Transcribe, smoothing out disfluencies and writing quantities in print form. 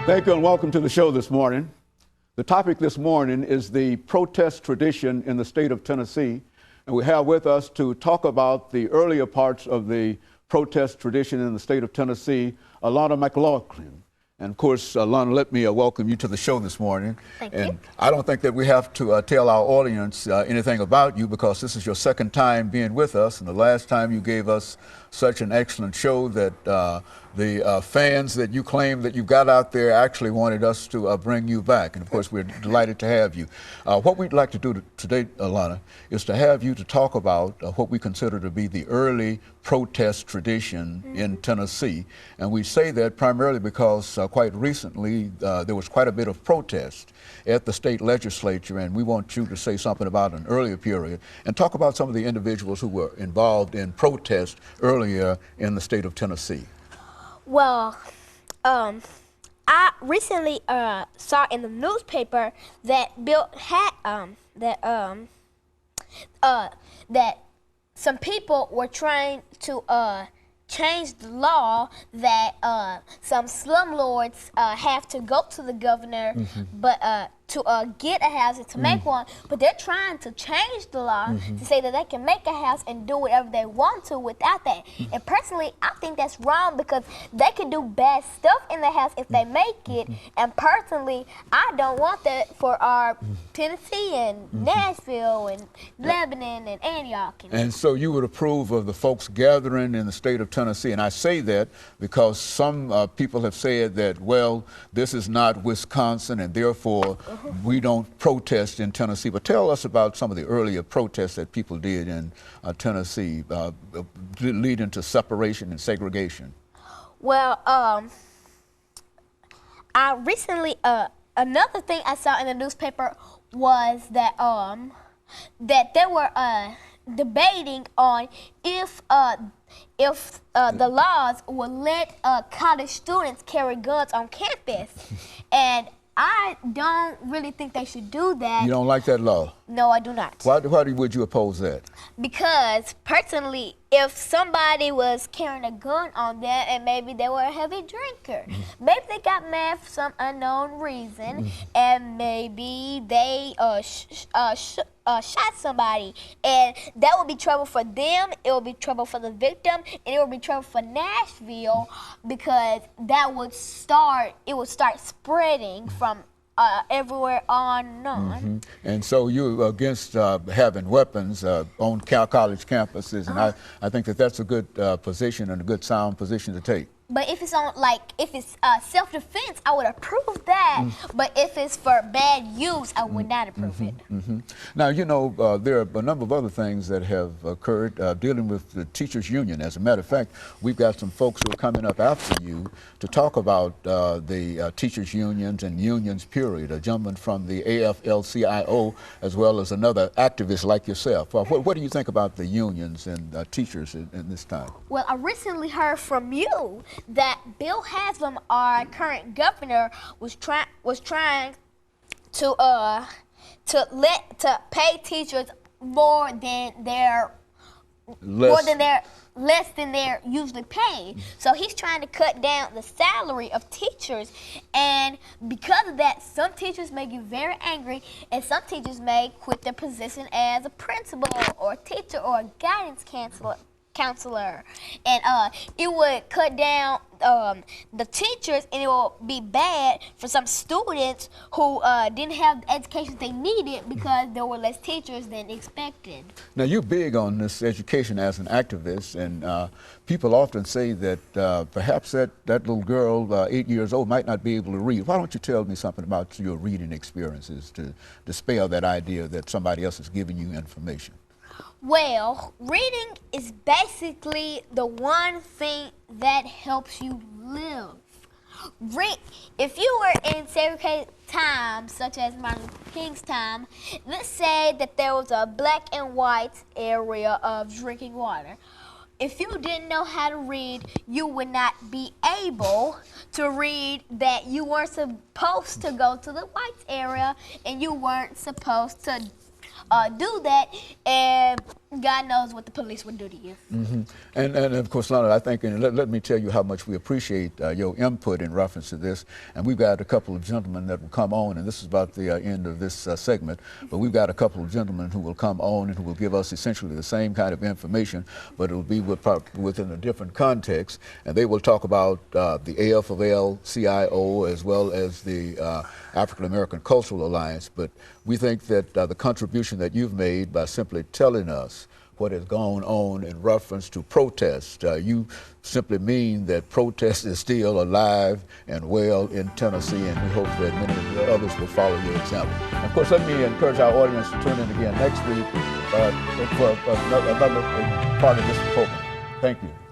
Thank you and welcome to the show this morning. The topic this morning is the protest tradition in the state of Tennessee. And we have with us to talk about the earlier parts of the protest tradition in the state of Tennessee, AMcLaughlin. And of course, Lana, let me welcome you to the show this morning. Thank and you. I don't think that we have to tell our audience anything about you, because this is your second time being with us. And the last time you gave us such an excellent show that the fans that you claim that you got out there actually wanted us to bring you back. And of course, we're delighted to have you. What we'd like to do today, Lana, is to have you to talk about what we consider to be the early protest tradition in Tennessee. And we say that primarily because quite recently there was quite a bit of protest at the state legislature, and we want you to say something about an earlier period and talk about some of the individuals who were involved in protest earlier in the state of Tennessee. Well, I recently saw in the newspaper that Bill had that some people were trying to change the law that some slumlords have to go to the governor, but to get a house and to make one, but they're trying to change the law to say that they can make a house and do whatever they want to without that. And personally, I think that's wrong, because they can do bad stuff in the house if they make it. And personally, I don't want that for our Tennessee and Nashville and Lebanon and Antioch. And so you would approve of the folks gathering in the state of Tennessee. And I say that because some people have said that, well, this is not Wisconsin, and therefore we don't protest in Tennessee. But tell us about some of the earlier protests that people did in Tennessee, leading to separation and segregation. Well, I recently, another thing I saw in the newspaper was that that they were debating on if the laws would let college students carry guns on campus. And I don't really think they should do that. You don't like that law? No, I do not. Why would you oppose that? Because personally, if somebody was carrying a gun on them and maybe they were a heavy drinker, maybe they got mad for some unknown reason, and maybe they shot somebody, and that would be trouble for them, it would be trouble for the victim, and it would be trouble for Nashville, because that would start spreading from everywhere on. And so you're against having weapons on college campuses, and I think that that's a good position and a good sound position to take. But if it's if it's self-defense, I would approve that. But if it's for bad use, I would not approve it. Now, you know, there are a number of other things that have occurred dealing with the teachers' union. As a matter of fact, we've got some folks who are coming up after you to talk about the teachers' unions and unions, period. A gentleman from the AFL-CIO, as well as another activist like yourself. What do you think about the unions and teachers in this time? Well, I recently heard from you that Bill Haslam, our current governor, was trying to pay teachers less than they're usually paid. So he's trying to cut down the salary of teachers, and because of that, some teachers may get very angry, and some teachers may quit their position as a principal or a teacher or a guidance counselor, and it would cut down the teachers, and it will be bad for some students who didn't have the education they needed because there were less teachers than expected. Now, you're big on this education as an activist, and people often say that perhaps that little girl, 8 years old, might not be able to read. Why don't you tell me something about your reading experiences to dispel that idea that somebody else is giving you information? Well, reading is basically the one thing that helps you live. If you were in segregated times, such as Martin Luther King's time, let's say that there was a black and white area of drinking water. If you didn't know how to read, you would not be able to read that you weren't supposed to go to the white area, and you weren't supposed to do that, and God knows what the police would do to you. And of course, Lana, I think, and let me tell you how much we appreciate your input in reference to this. And we've got a couple of gentlemen that will come on, and this is about the end of this segment, but we've got a couple of gentlemen who will come on and who will give us essentially the same kind of information, but it will be within a different context. And they will talk about the AFL-CIO as well as the African American Cultural Alliance. But we think that the contribution that you've made by simply telling us what has gone on in reference to protest, you simply mean that protest is still alive and well in Tennessee, and we hope that many of the others will follow your example. And of course, let me encourage our audience to tune in again next week for another part of this program. Thank you.